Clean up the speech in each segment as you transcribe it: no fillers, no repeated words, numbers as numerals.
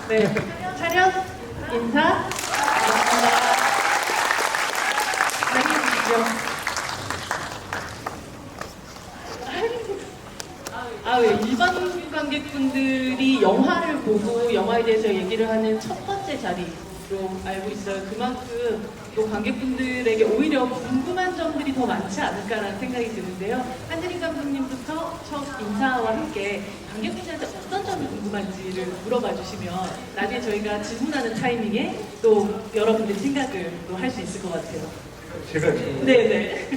네, 차렷, 인사, 해주시죠. 왜 일반 관객분들이 영화를 보고 영화에 대해서 얘기를 하는 첫 번째 자리로 알고 있어요. 그만큼 또 관객분들에게 오히려 궁금한 점들이 더 많지 않을까라는 생각이 드는데요. 한예린 감독님부터 첫 인사와 함께 관객분들한테 어떤 점이 궁금한지를 물어봐 주시면 나중에 저희가 질문하는 타이밍에 또 여러분들의 생각을 또 할 수 있을 것 같아요. 제가 네네.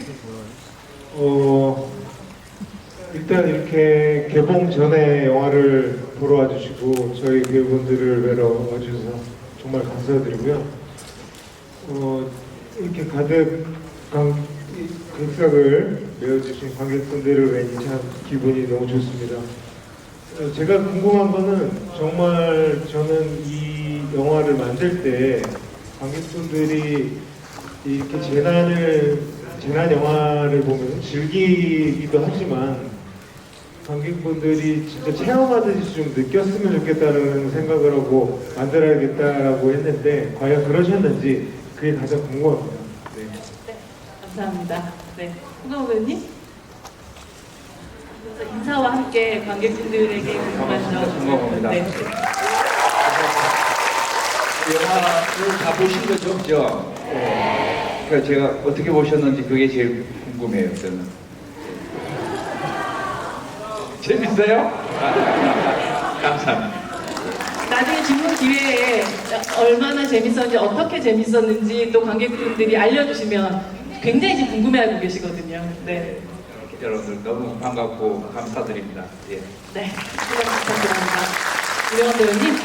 일단 이렇게 개봉 전에 영화를 보러 와주시고 저희 배우분들을 뵈러 와주셔서 정말 감사드리고요. 이렇게 가득 객석을 메워주신 관객분들을 뵈니 참 기분이 너무 좋습니다. 제가 궁금한 거는 정말 저는 이 영화를 만들 때 관객분들이 이렇게 재난 영화를 보면서 즐기기도 하지만 관객분들이 진짜 체험하듯이 좀 느꼈으면 좋겠다는 생각을 하고 만들어야겠다라고 했는데 과연 그러셨는지 그게 가장 궁금합니다. 네. 네, 감사합니다. 네, 홍강호 배우님. 그래서 인사와 함께 관객분들에게 궁금한 점. 궁금합니다. 네. 영화를 다 보신 거죠? 그죠? 그러니까 제가 어떻게 보셨는지 그게 제일 궁금해요, 저는. 재밌어요? 감사합니다. 나중에 질문 기회에 얼마나 재밌었는지, 어떻게 재밌었는지 또 관객분들이 알려주시면 굉장히 지금 궁금해하고 계시거든요. 네. 여러분들 너무 반갑고 감사드립니다. 예. 네. 수고 부탁드립니다. 유명한 배우님.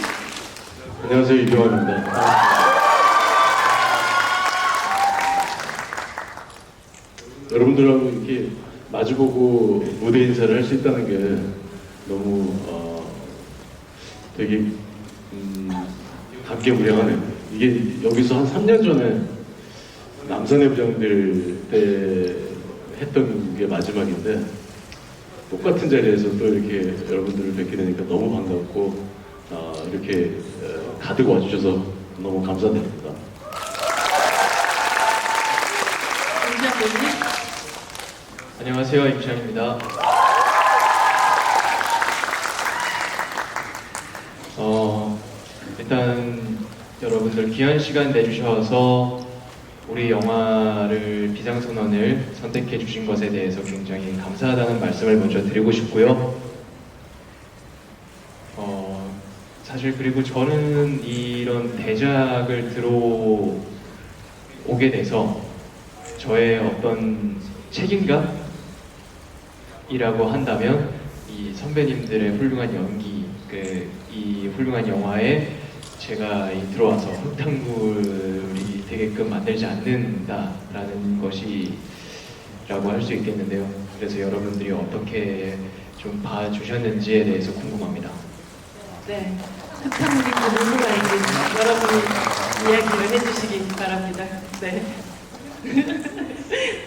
안녕하세요, 이병헌입니다. 여러분들하고 이렇게 마주보고 무대 인사를 할 수 있다는 게 너무 되게 감개무량하네요. 이게 여기서 한 3년 전에 남산의 부장들 때 했던 게 마지막인데 똑같은 자리에서 또 이렇게 여러분들을 뵙게 되니까 너무 반갑고 이렇게 가득 와주셔서 너무 감사드립니다. 김지현 배우님. 안녕하세요, 임시환입니다. 일단 여러분들 귀한 시간 내주셔서 우리 영화를 비상선언을 선택해 주신 것에 대해서 굉장히 감사하다는 말씀을 먼저 드리고 싶고요. 사실 그리고 저는 이런 대작을 들어오게 돼서 저의 어떤 책임감이라고 한다면 이 선배님들의 훌륭한 연기, 이 훌륭한 영화에 제가 들어와서 흙탕물이 되게끔 만들지 않는다라는 것이라고 할 수 있겠는데요. 그래서 여러분들이 어떻게 좀 봐주셨는지에 대해서 궁금합니다. 네. 흑탕물이 누구가인지 여러분이 이야기를 해주시기 바랍니다. 네.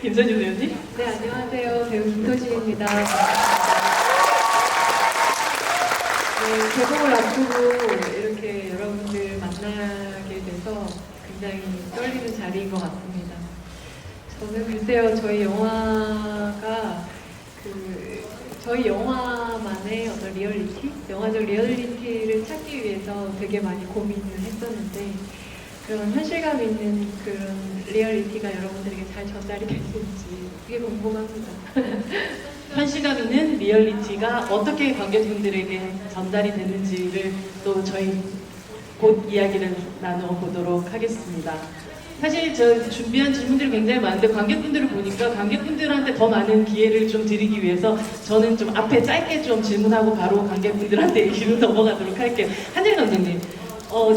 김선주 배우님. 네, 안녕하세요. 배우 김서진입니다. 네, 개봉을 앞두고 이렇게 여러분들 만나게 돼서 굉장히 떨리는 자리인 것 같습니다. 저는 글쎄요, 저희 영화가 저희 영화만의 어떤 리얼리티? 영화적 리얼리티를 찾기 위해서 되게 많이 고민을 했었는데 그런 현실감 있는 그런 리얼리티가 여러분들에게 잘 전달이 됐는지 그게 궁금합니다. 현실감 있는 리얼리티가 어떻게 관객분들에게 전달이 되는지를 또 저희 곧 이야기를 나눠보도록 하겠습니다. 사실 저 준비한 질문들이 굉장히 많은데 관객분들을 보니까 관객분들한테 더 많은 기회를 좀 드리기 위해서 저는 좀 앞에 짧게 좀 질문하고 바로 관객분들한테 얘기를 넘어가도록 할게요. 한예린 감독님,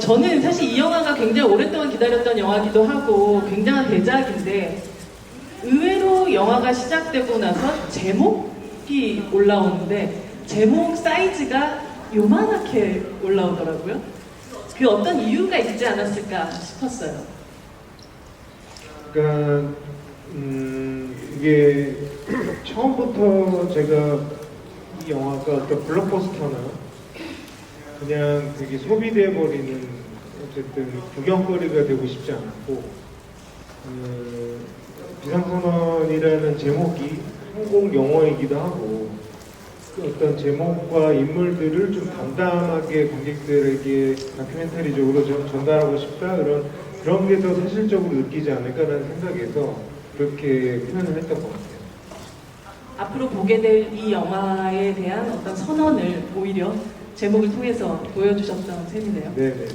저는 사실 이 영화가 굉장히 오랫동안 기다렸던 영화기도 하고 굉장한 대작인데 의외로 영화가 시작되고 나서 제목이 올라오는데 제목 사이즈가 요만하게 올라오더라고요. 그 어떤 이유가 있지 않았을까 싶었어요. 그러니까 이게 처음부터 제가 이 영화가 어떤 블록버스터나 그냥 되게 소비돼 버리는 어쨌든 구경거리가 되고 싶지 않았고 비상선언이라는 제목이 항공 영어이기도 하고 그 어떤 제목과 인물들을 좀 담담하게 관객들에게 다큐멘터리적으로 좀 전달하고 싶다 그런 게 더 사실적으로 느끼지 않을까라는 생각에서 그렇게 표현을 했던 것 같아요. 앞으로 보게 될 이 영화에 대한 어떤 선언을 오히려 제목을 통해서 보여주셨던 셈이네요. 네네.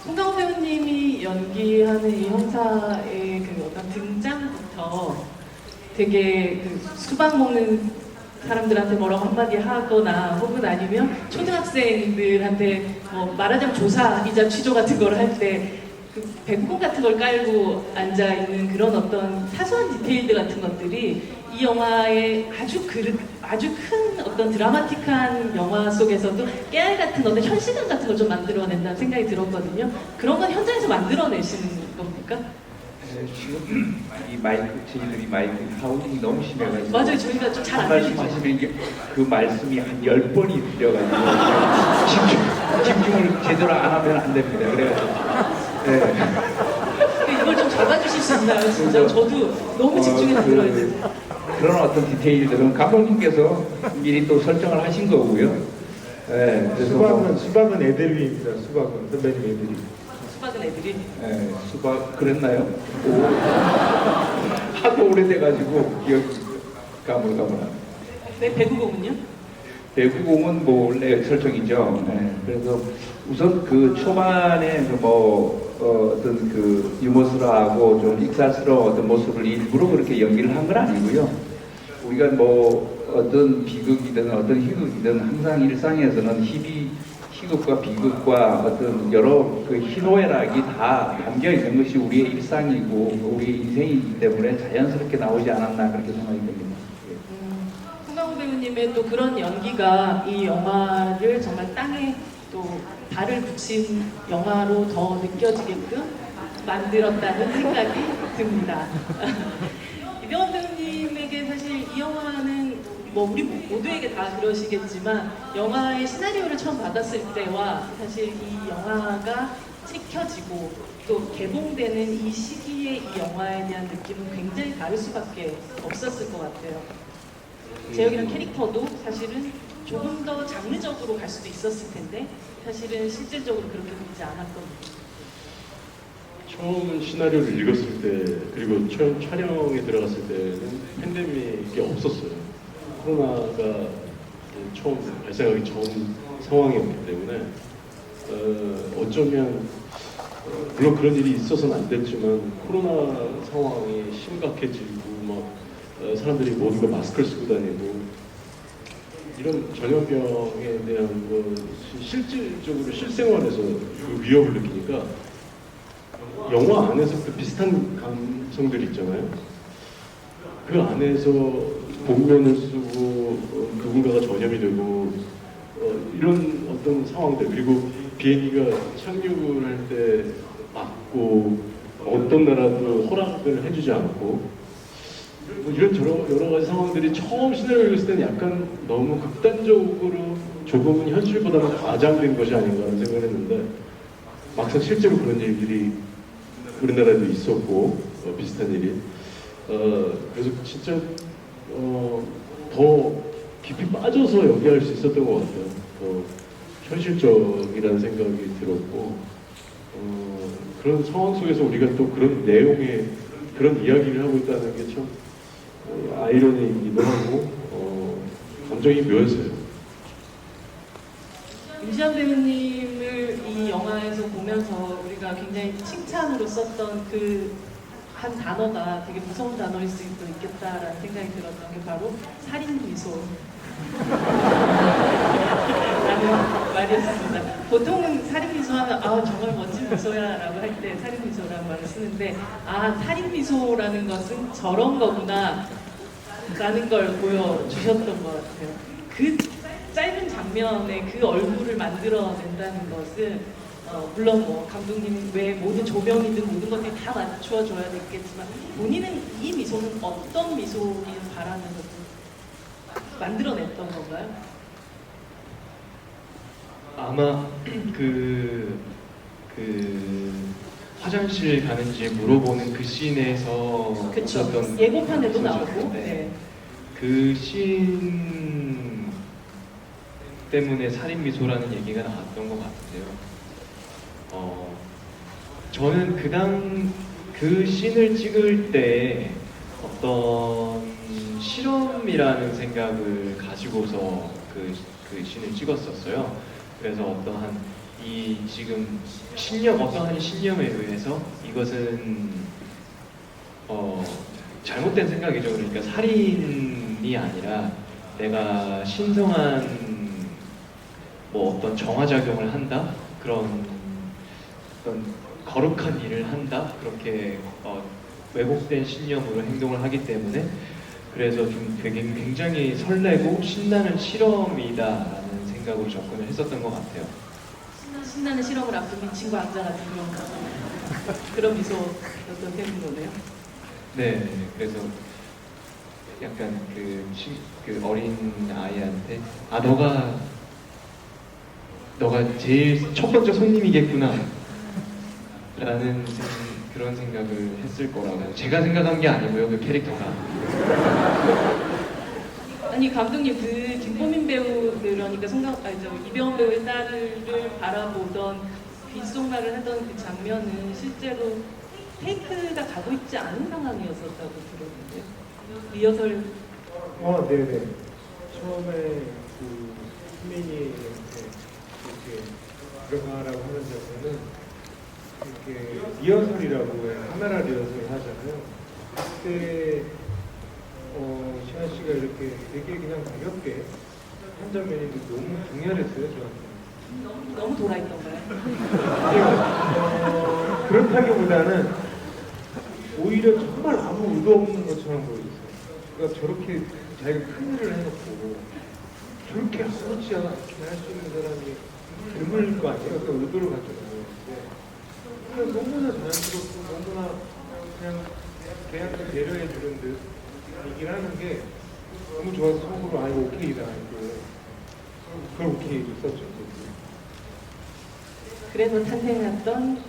송강호 배우님이 연기하는 이 형사의 그 어떤 등장부터 되게 그 수박 먹는 사람들한테 뭐라고 한마디 하거나 혹은 아니면 초등학생들한테 뭐 말하자면 조사이자 취조 같은 걸 할 때 그 배구공 같은 걸 깔고 앉아 있는 그런 어떤 사소한 디테일들 같은 것들이 이 영화의 아주 큰 어떤 드라마틱한 영화 속에서도 깨알 같은 어떤 현실감 같은 걸 좀 만들어낸다는 생각이 들었거든요. 그런 건 현장에서 만들어내시는 겁니까? 네, 지금 이 마이크 저희들이 마이크 사운딩이 너무 심해가지고 맞아요. 저희가 좀 잘 안 한 들리죠. 말씀하시면 이게 그 말씀이 한 10번이 들려가지고 집중을 제대로 안 하면 안 됩니다. 그래가지고 네. 이걸 좀 잡아주실 수 있나요? 진짜 저도 너무 집중해서 들어야 돼요. 그런 어떤 디테일들은 감독님께서 미리 또 설정을 하신 거고요. 네, 그래서 수박은 애드립입니다. 수박은 선배님 애드립. 수박은 애들이 네, 수박 그랬나요? 하도 오래돼가지고 기억이 가물가물합니다. 네, 배구공은요? 배구공은 뭐 원래 설정이죠. 네, 그래서 우선 그 초반에 어떤 그 유머스러하고 좀 익살스러운 어떤 모습을 일부러 그렇게 연기를 한 건 아니고요. 우리가 뭐 어떤 비극이든 어떤 희극이든 항상 일상에서는 희극과 비극과 어떤 여러 그 희노애락이 다 담겨 있는 것이 우리의 일상이고 우리의 인생이기 때문에 자연스럽게 나오지 않았나 그렇게 생각이 듭니다. 송강호 배우님의 또 그런 연기가 이 영화를 정말 땅에 또 발을 붙인 영화로 더 느껴지게끔 만들었다는 생각이 듭니다. 이병헌 배우님에게 사실 이 영화는 뭐 우리 모두에게 다 그러시겠지만 영화의 시나리오를 처음 받았을 때와 사실 이 영화가 찍혀지고 또 개봉되는 이 시기에 이 영화에 대한 느낌은 굉장히 다를 수밖에 없었을 것 같아요. 재혁이란 캐릭터도 사실은 조금 더 장르적으로 갈 수도 있었을 텐데 사실은 실질적으로 그렇게 되지 않았거든요. 처음 시나리오를 읽었을 때 그리고 처음 촬영에 들어갔을 때는 팬데믹이 없었어요. 코로나가 처음 발생하기 전 상황이었기 때문에 어쩌면 물론 그런 일이 있어서는 안 됐지만 코로나 상황이 심각해지고 막 사람들이 모두가 마스크를 쓰고 다니고 이런 전염병에 대한 실질적으로 실생활에서 그 위협을 느끼니까 영화 안에서 그 비슷한 감성들이 있잖아요. 그 안에서 복면을 쓰고 누군가가 전염이 되고 이런 어떤 상황들 그리고 비행기가 착륙을 할 때 막고 어떤 나라도 허락을 해주지 않고 뭐 이런 여러 가지 상황들이 처음 시나리오를 읽었을 때는 약간 너무 극단적으로 조금은 현실보다는 과장된 것이 아닌가 하는 생각을 했는데 막상 실제로 그런 일들이 우리나라에도 있었고 비슷한 일이 그래서 진짜 더 깊이 빠져서 연기할 수 있었던 것 같아요. 더 현실적이라는 생각이 들었고 그런 상황 속에서 우리가 또 그런 내용의 그런 이야기를 하고 있다는 게 참 아이러니이기도 하고 감정이 묘했어요. 임시완 배우님을 이 영화에서 보면서 우리가 굉장히 칭찬으로 썼던 그 한 단어가 되게 무서운 단어일 수도 있겠다라는 생각이 들었던 게 바로 살인미소 라는 말이었습니다. 보통은 살인미소 하면 정말 멋진 미소야 라고 할 때 살인미소라는 말을 쓰는데 살인미소라는 것은 저런 거구나 라는 걸 보여주셨던 것 같아요. 그 짧은 장면에 그 얼굴을 만들어낸다는 것은 물론 뭐 감독님 외에 모든 조명이든 모든 것들이 다 맞추어줘야 되겠지만 본인은 이 미소는 어떤 미소를 바라면서 만들어냈던 건가요? 아마 화장실 가는지 물어보는 그 씬에서 그쵸. 있었던 예고편에도 그죠? 나오고. 네. 네. 그 씬 때문에 살인 미소라는 얘기가 나왔던 것 같은데요. 저는 그 씬을 찍을 때 어떤 실험이라는 생각을 가지고서 그 씬을 찍었었어요. 그래서 어떠한 지금 어떠한 신념에 의해서 이것은 잘못된 생각이죠. 그러니까 살인이 아니라 내가 신성한 뭐 어떤 정화작용을 한다? 그런 어떤 거룩한 일을 한다? 그렇게 왜곡된 신념으로 행동을 하기 때문에 그래서 좀 되게 굉장히 설레고 신나는 실험이다라는 생각으로 접근을 했었던 것 같아요. 신나는 실험을 앞둔 미친 광자 같은 그런 미소였던 때문이네요. 네, 그래서 약간 그 어린 아이한테 너가 제일 첫 번째 손님이겠구나 라는 그런 생각을 했을 거라고 제가 생각한 게 아니고요, 그 캐릭터가. 아니 감독님 그 김보민 배우 그러니까 이병헌 배우의 딸을 바라보던 귓속말을 하던 그 장면은 실제로 테이크가 가고 있지 않은 상황이었었다고 들었는데 리허설 네네. 처음에 그 수민이한테 이렇게 들어가라고 하는 장면은 이렇게 리허설이라고 해 카메라 리허설 하잖아요. 그때 시환 씨가 이렇게 되게 그냥 가볍게 한 장면인데 너무 중요했어요 저한테. 너무 돌아있던가요? 그렇다기보다는 오히려 정말 아무 의도 없는 것처럼 보여줬어요. 그러니까 저렇게 자기가 큰 일을 해놓고 저렇게 아무렇지 않게 할 수 있는 사람이 드물 거 아니에요? 그 의도를 가지고 나오는데 그냥 너무나 자연스럽고 너무나 그냥 걔한테 배려해 주는 듯 얘기를 하는 게 너무 좋아서 속으로 이거 오케이다 그걸 오케이 했었죠. 그래서 탄생했던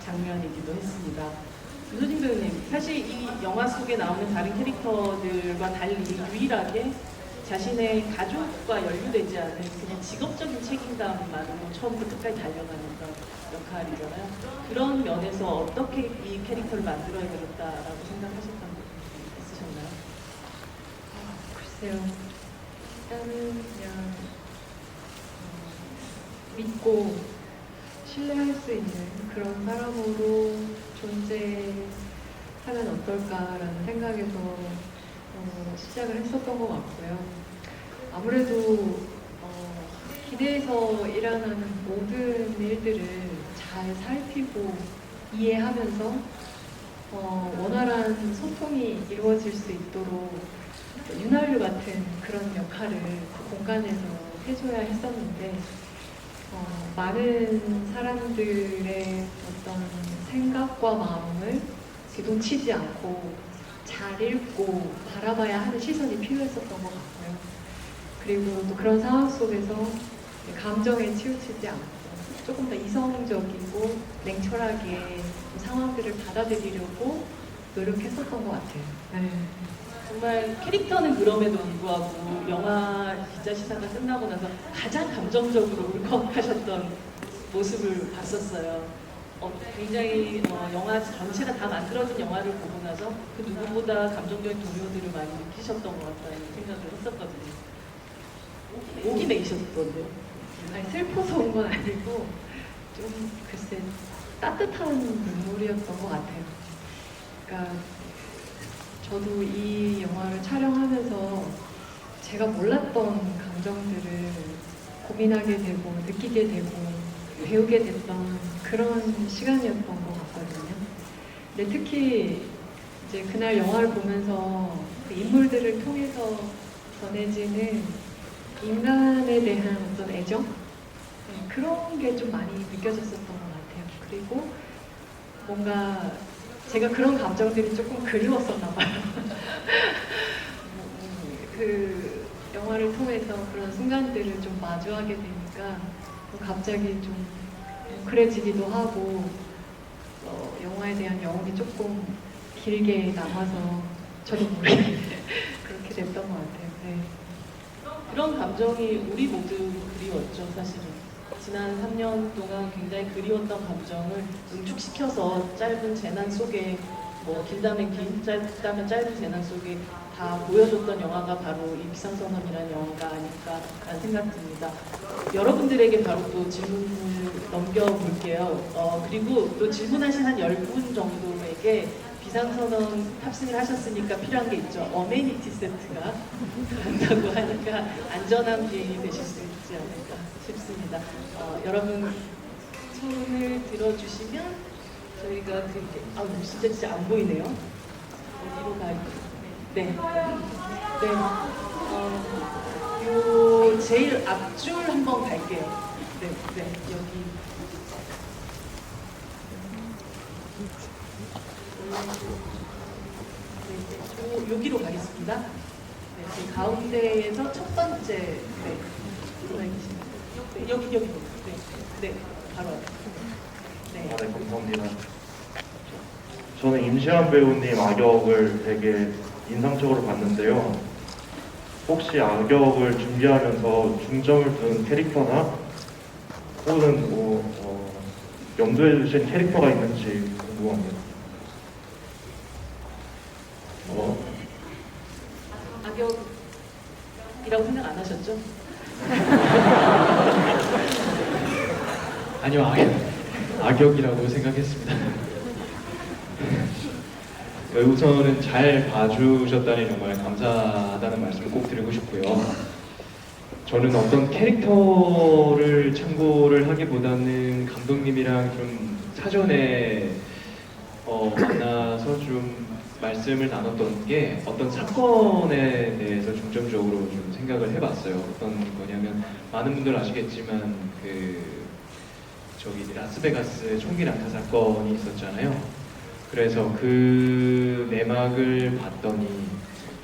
장면이기도 했습니다. 유소진 배우님, 사실 이 영화 속에 나오는 다른 캐릭터들과 달리 유일하게 자신의 가족과 연루되지 않은 그냥 직업적인 책임감만으로 처음부터 끝까지 달려가는 그런 역할이잖아요. 그런 면에서 어떻게 이 캐릭터를 만들어야 되겠다라고 생각하셨던 부분이 있으셨나요? 글쎄요. 일단은 그냥 믿고 신뢰할 수 있는 그런 사람으로 존재하면 어떨까라는 생각에서 시작을 했었던 것 같고요. 아무래도 기대에서 일어나는 모든 일들을 잘 살피고 이해하면서 원활한 소통이 이루어질 수 있도록 윤활유 같은 그런 역할을 그 공간에서 해줘야 했었는데 많은 사람들의 어떤 생각과 마음을 놓치지 않고 잘 읽고 바라봐야 하는 시선이 필요했었던 것 같고요. 그리고 또 그런 상황 속에서 감정에 치우치지 않고 조금 더 이성적이고 냉철하게 상황들을 받아들이려고 노력했었던 것 같아요. 네. 정말 캐릭터는 그럼에도 불구하고 영화 기자 시사가 끝나고 나서 가장 감정적으로 울컥하셨던 모습을 봤었어요. 굉장히 영화 전체가 다 만들어진 영화를 보고 나서 그 누구보다 감정적인 동요들을 많이 느끼셨던 것 같다는 생각을 했었거든요. 목이 메이셨던데요. 아니, 슬퍼서 온 건 아니고 좀 글쎄 따뜻한 눈물이었던 것 같아요. 그러니까 저도 이 영화를 촬영하면서 제가 몰랐던 감정들을 고민하게 되고 느끼게 되고 배우게 됐던 그런 시간이었던 것 같거든요. 근데 특히 이제 그날 영화를 보면서 그 인물들을 통해서 전해지는 인간에 대한 어떤 애정? 그런 게 좀 많이 느껴졌었던 것 같아요. 그리고 뭔가 제가 그런 감정들이 조금 그리웠었나 봐요. 그 영화를 통해서 그런 순간들을 좀 마주하게 되니까 갑자기 좀 뭉클해지기도 하고 영화에 대한 여운이 조금 길게 남아서 저도 모르게 그렇게 됐던 것 같아요. 네. 그런 감정이 우리 모두 그리웠죠, 사실은. 지난 3년 동안 굉장히 그리웠던 감정을 응축시켜서 짧은 재난 속에, 뭐 길다면 긴, 짧다면 짧은 재난 속에 다 보여줬던 영화가 바로 이 비상선언이라는 영화가 아닐까라는 생각 듭니다. 여러분들에게 바로 또 질문을 넘겨볼게요. 그리고 또 질문하신 한 10분 정도에게 비상선언 탑승을 하셨으니까 필요한 게 있죠. 어메니티 세트가 간다고 하니까 안전한 비행이 되실 수 있지 않을까 싶습니다. 여러분 손을 들어주시면 저희가 그렇게 진짜 안 보이네요. 어디로 가요? 네. 네. 요 제일 앞줄 한번 갈게요. 네, 네, 여기. 네, 여기로 가겠습니다. 네, 그 가운데에서 첫 번째, 네, 들어와 계십니다. 네, 여기, 네, 네, 바로 앞에. 네. 네, 감사합니다. 저는 임시완 배우님 악역을 되게 인상적으로 봤는데요. 혹시 악역을 준비하면서 중점을 둔 캐릭터나 혹은 염두에 두신 캐릭터가 있는지 궁금합니다. 악역이라고 생각 안 하셨죠? 아니요, 악역이라고 생각했습니다. 우선은 잘 봐주셨다니 정말 감사하다는 말씀을 꼭 드리고 싶고요. 저는 어떤 캐릭터를 참고를 하기보다는 감독님이랑 좀 사전에 만나서 좀 말씀을 나눴던 게 어떤 사건에 대해서 중점적으로 좀 생각을 해봤어요. 어떤 거냐면 많은 분들 아시겠지만 저기 라스베가스 총기 난사 사건이 있었잖아요. 그래서 그 내막을 봤더니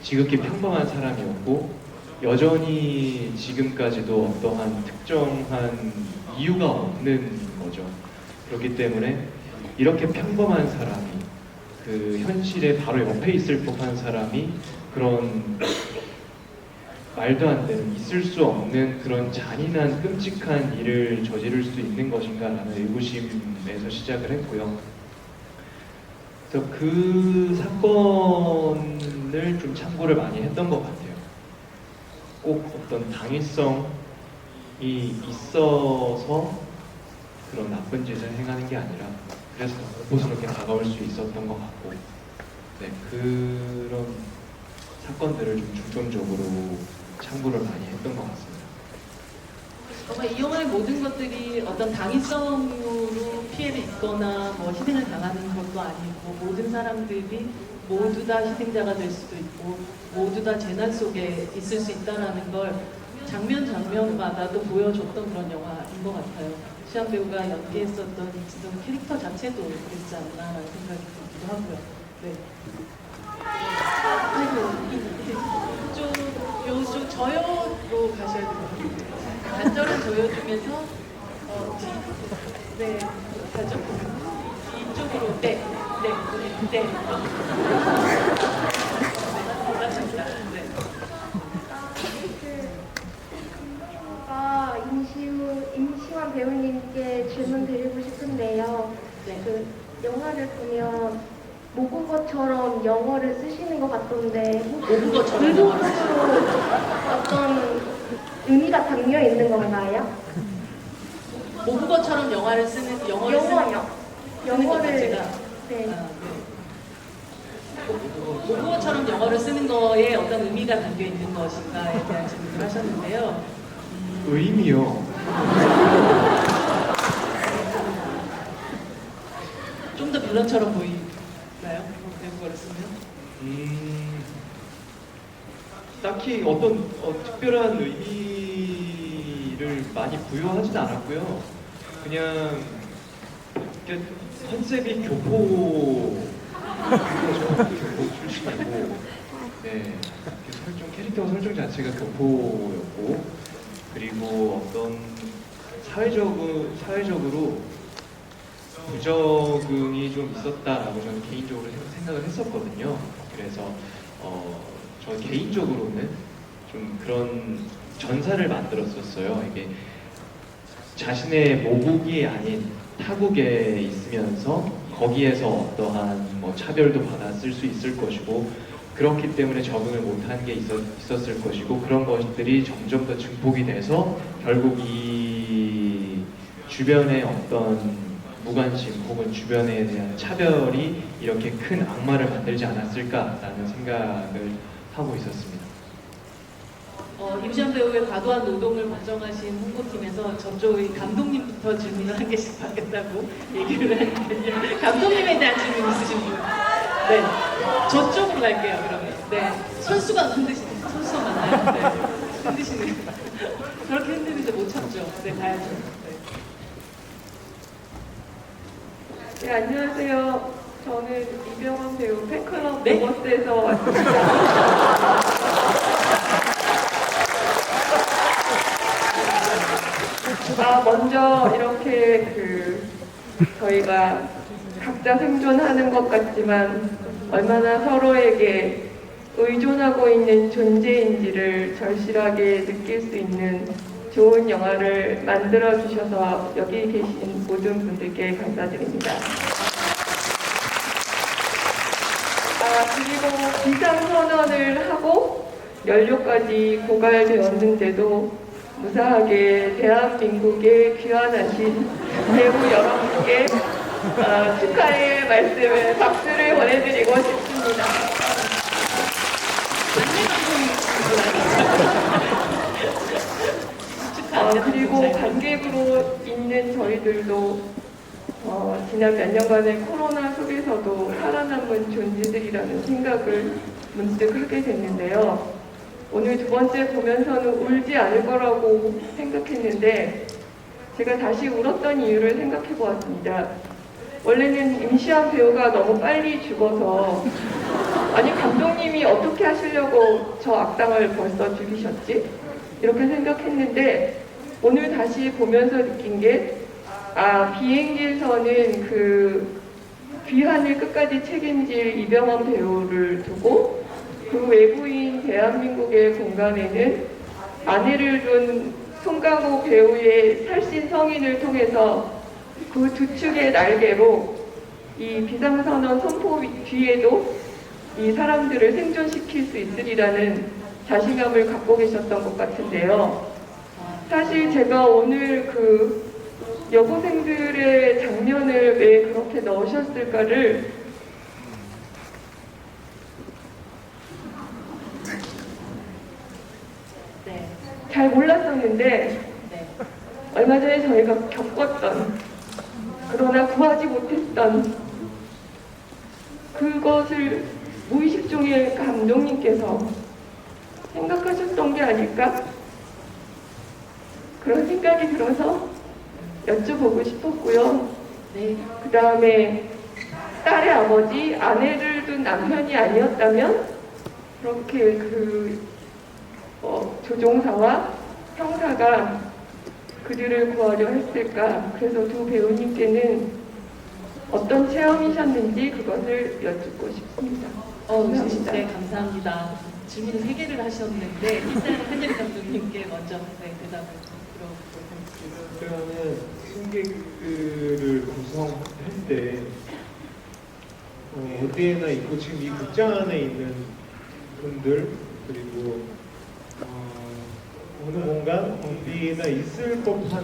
지극히 평범한 사람이었고 여전히 지금까지도 어떠한 특정한 이유가 없는 거죠. 그렇기 때문에 이렇게 평범한 사람이 그 현실에 바로 옆에 있을 법한 사람이 그런 말도 안 되는 있을 수 없는 그런 잔인한 끔찍한 일을 저지를 수 있는 것인가라는 의구심에서 시작을 했고요. 그래서 그 사건을 좀 참고를 많이 했던 것 같아요. 꼭 어떤 당위성이 있어서 그런 나쁜 짓을 행하는 게 아니라 그래서 공포스럽게 다가올 수 있었던 것 같고, 네, 그런 사건들을 좀 중점적으로 참고를 많이 했던 것 같습니다. 정말 이 영화의 모든 것들이 어떤 당위성으로 피해를 입거나 뭐 희생을 당하는 것도 아니고 모든 사람들이 모두 다 희생자가 될 수도 있고 모두 다 재난 속에 있을 수 있다는 걸 장면 장면마다도 보여줬던 그런 영화인 것 같아요. 시안 배우가 연기했었던 지금 캐릭터 자체도 그랬지 않나라는 생각이 들기도 하고요. 네. 요쪽 저요로 가셔야 될 것 같아요. 간절한 저요 중에서 네, 가죠? 이쪽으로 네. 맞습니다. 네. 임시완 배우님께 질문 드리고 싶은데요. 네. 그 영화를 보면 모국어처럼 영어를 쓰시는 것 같던데 모국어처럼 영어를 의도적으로 어떤 의미가 담겨 있는 건가요? 모국어처럼 영어를 쓰는 것 자체가 네. 모국어처럼 영어를 쓰는 거에 어떤 의미가 담겨 있는 것인가에 대한 질문을 하셨는데요. 의미요. 좀 더 빌런처럼 보이나요? 외국어를 쓰면? 딱히 어떤 특별한 의미를 많이 부여하진 않았고요. 그냥 컨셉이 교포 출신이고, 네, 캐릭터 설정 자체가 교포였고, 그리고 어떤 사회적으로 부적응이 좀 있었다라고 저는 개인적으로 생각을 했었거든요. 그래서 저 개인적으로는 좀 그런 전사를 만들었었어요. 이게 자신의 모국이 아닌 타국에 있으면서 거기에서 어떠한 뭐 차별도 받았을 수 있을 것이고 그렇기 때문에 적응을 못한 게 있었을 것이고 그런 것들이 점점 더 증폭이 돼서 결국 이 주변의 어떤 무관심 혹은 주변에 대한 차별이 이렇게 큰 악마를 만들지 않았을까라는 생각을 하고 있었습니다. 임시완 배우의 과도한 노동을 걱정하신 홍보팀에서 저쪽의 감독님부터 질문을 한 개씩 받겠다고 얘기를 했는데 감독님에 대한 질문 있으신 분? 네, 저쪽으로 갈게요. 그러면 네, 선수가 흔드시는 선수가 맞나요? 네, 흔드시는 저렇게 흔드는데 못 참죠. 네, 가야죠. 네, 안녕하세요. 저는 이병헌 배우 팬클럽 네? 로버스에서 왔습니다. 먼저 이렇게 저희가 각자 생존하는 것 같지만 얼마나 서로에게 의존하고 있는 존재인지를 절실하게 느낄 수 있는 좋은 영화를 만들어 주셔서 여기 계신 모든 분들께 감사드립니다. 그리고 비상선언을 하고 연료까지 고갈되었는데도 무사하게 대한민국에 귀환하신 배우 여러분께 축하의 말씀을 박수를 보내드리고 싶습니다. 그리고 관객으로 있는 저희들도 지난 몇 년간의 코로나 속에서도 살아남은 존재들이라는 생각을 문득 하게 됐는데요. 오늘 두 번째 보면서는 울지 않을 거라고 생각했는데 제가 다시 울었던 이유를 생각해 보았습니다. 원래는 임시완 배우가 너무 빨리 죽어서 아니 감독님이 어떻게 하시려고 저 악당을 벌써 죽이셨지? 이렇게 생각했는데 오늘 다시 보면서 느낀 게 비행기에서는 그 귀환을 끝까지 책임질 이병헌 배우를 두고 그 외부인 대한민국의 공간에는 아내를 둔 송강호 배우의 살신 성인을 통해서 그 두 축의 날개로 이 비상선언 선포 뒤에도 이 사람들을 생존시킬 수 있으리라는 자신감을 갖고 계셨던 것 같은데요. 사실 제가 오늘 그 여고생들의 장면을 왜 그렇게 넣으셨을까를 잘 몰랐었는데 얼마 전에 저희가 겪었던 그러나 구하지 못했던 그것을 무의식 중에 감독님께서 생각하셨던 게 아닐까? 그런 생각이 들어서 여쭤보고 싶었고요. 그 다음에 딸의 아버지, 아내를 둔 남편이 아니었다면 그렇게 조종사와 형사가 그들을 구하려 했을까? 그래서 두 배우님께는 어떤 체험이셨는지 그것을 여쭙고 싶습니다. 감사합니다. 네, 감사합니다. 질문 3개를 하셨는데 일단 한예리 감독님께 먼저 대답을 들어보도록 하겠습니다. 그러면 승객들을 구성할 때 어디에나 있고 지금 이 극장 안에 있는 분들 그리고 어느 공간 어디에나 있을 법한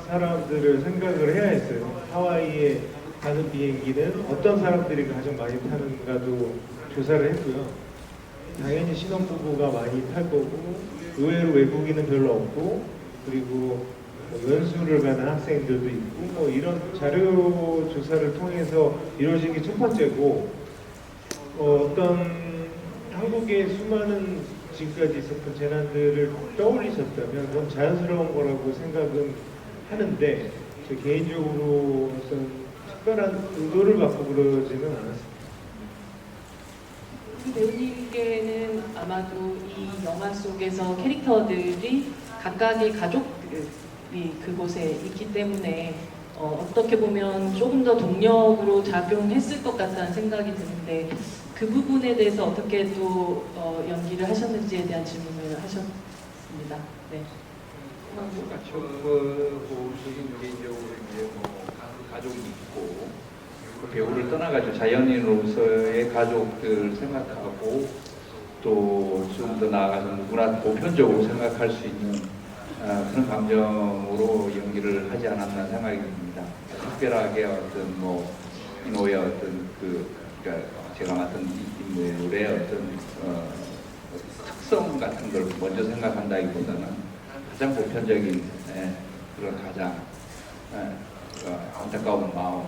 사람들을 생각을 해야 했어요. 하와이에 가는 비행기는 어떤 사람들이 가장 많이 타는가도 조사를 했고요. 당연히 신혼부부가 많이 탈 거고 의외로 외국인은 별로 없고 그리고 연수를 가는 학생들도 있고 이런 자료 조사를 통해서 이루어진 게 첫 번째고 어떤 한국의 수많은 지금까지 있었던 재난들을 떠올리셨다면 그건 자연스러운 거라고 생각은 하는데 제 개인적으로 어떤 특별한 의도를 갖고 그러지는 않았습니다. 우리 배우님께는 아마도 이 영화 속에서 캐릭터들이 각각의 가족들 그곳에 있기 때문에 어떻게 보면 조금 더 동력으로 작용했을 것 같다는 생각이 드는데 그 부분에 대해서 어떻게 또 연기를 하셨는지에 대한 질문을 하셨습니다. 네. 똑같죠. 보시긴 개인적으로 이제 뭐 가족이 있고 그 배우를 떠나가지고 자연인으로서의 가족들을 생각하고 또 좀 더 나아가서 누구나 보편적으로 생각할 수 있는 그런 감정으로 연기를 하지 않았나 생각이 듭니다. 특별하게 어떤 뭐 인호의 어떤 그러니까 제가 맡은 인물의 어떤 특성 같은 걸 먼저 생각한다기보다는 가장 보편적인 그런 가장 안타까운 마음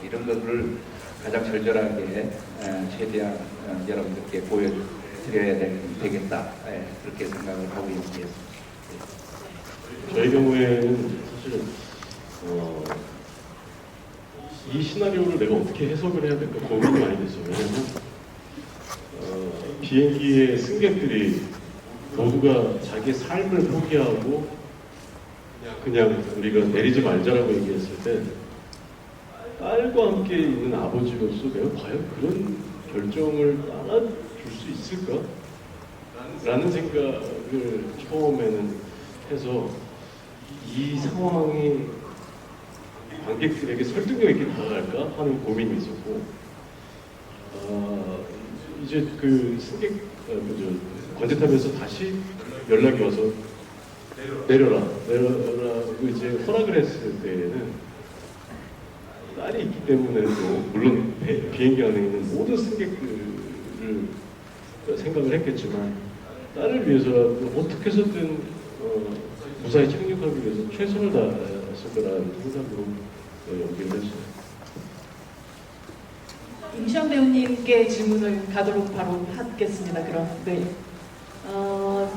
이런 것을 가장 절절하게 최대한 여러분들께 보여드려야 되겠다 그렇게 생각을 하고 있습니다. 저희 경우에는 사실 이 시나리오를 내가 어떻게 해석을 해야 될까 고민이 많이 됐어요. 왜냐면 비행기의 승객들이 모두가 자기 삶을 포기하고 그냥 우리가 내리지 말자라고 얘기했을 때 딸과 함께 있는 아버지로서 내가 과연 그런 결정을 따라줄 수 있을까? 라는 생각을 처음에는 해서 이 상황이 관객들에게 설득력 있게 다가갈까 하는 고민이 있었고 이제 그 승객 관제탑에서 다시 연락이 와서 내려라고 이제 허락을 했을 때에는 딸이 있기 때문에도 물론 비행기 안에 있는 모든 승객들을 생각을 했겠지만 딸을 위해서라도 어떻게 해서든 무사히 착륙하기 위해서 최선을 다했을 거라는 생각으로 연기를 했어요. 임시완 배우님께 질문을 가도록 바로 하겠습니다. 그럼 네.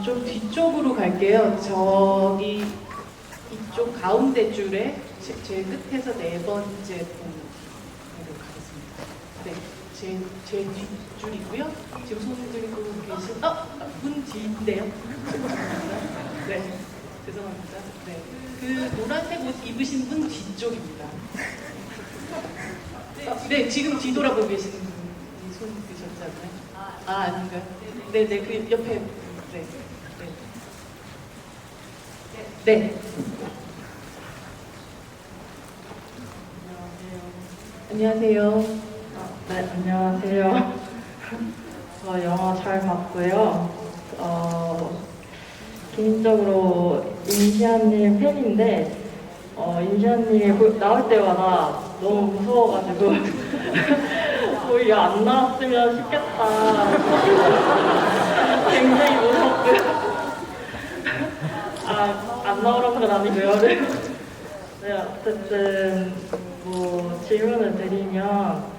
좀 뒤쪽으로 갈게요. 저기 이쪽 가운데 줄에 제일 끝에서 네 번째 분으로 가겠습니다. 네, 제 뒷줄이고요. 지금 손 들고 계신 문 뒤인데요. 네, 죄송합니다. 네, 그 노란색 옷 입으신 분 뒤쪽입니다. 네, 지금 뒤돌아보고 계시는 분이 손 드셨잖아요. 아닌가요? 네, 그 옆에 네. 네. 안녕하세요. 네, 안녕하세요. 저 영화 잘 봤고요. 개인적으로 임시완님 팬인데, 임시완님이 나올 때마다 너무 무서워가지고, 거의 안 나왔으면 싶겠다. 굉장히 무섭고요. 안 나오라는 건 아니고요. 네, 어쨌든, 뭐, 질문을 드리면,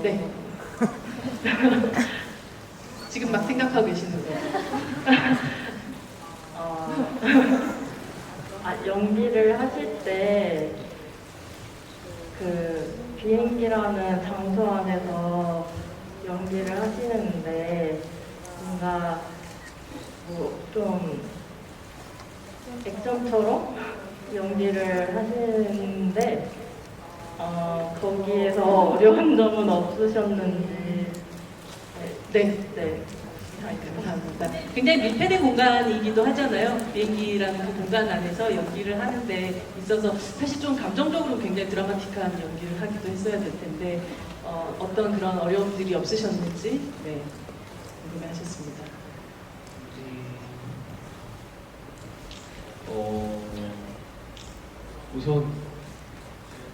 네. 지금 막 생각하고 계시는 거예요. 연기를 하실 때, 비행기라는 장소 안에서 연기를 하시는데, 뭔가, 좀, 액션처럼 연기를 하시는데, 거기에서 어려운 점은 없으셨는지. 네. 감사합니다. 굉장히 밀폐된 공간이기도 하잖아요. 비행기라는 그 공간 안에서 연기를 하는데 있어서 사실 좀 감정적으로 굉장히 드라마틱한 연기를 하기도 했어야 될 텐데 어떤 그런 어려움들이 없으셨는지 궁금해하셨습니다. 우선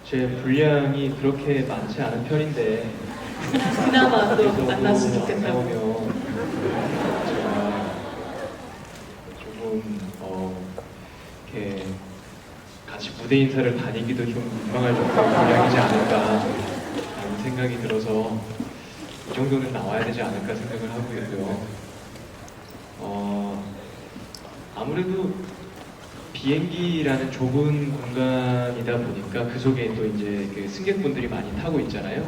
제 분량이 그렇게 많지 않은 편인데 그나마 또 만났으면 좋겠다고. 제가 조금 이렇게 같이 무대 인사를 다니기도 좀 민망할 정도의 분량이지 않을까라는 생각이 들어서 이 정도는 나와야 되지 않을까 생각을 하고 있고요. 아무래도 비행기라는 좁은 공간이다 보니까 그 속에 또 이제 그 승객분들이 많이 타고 있잖아요.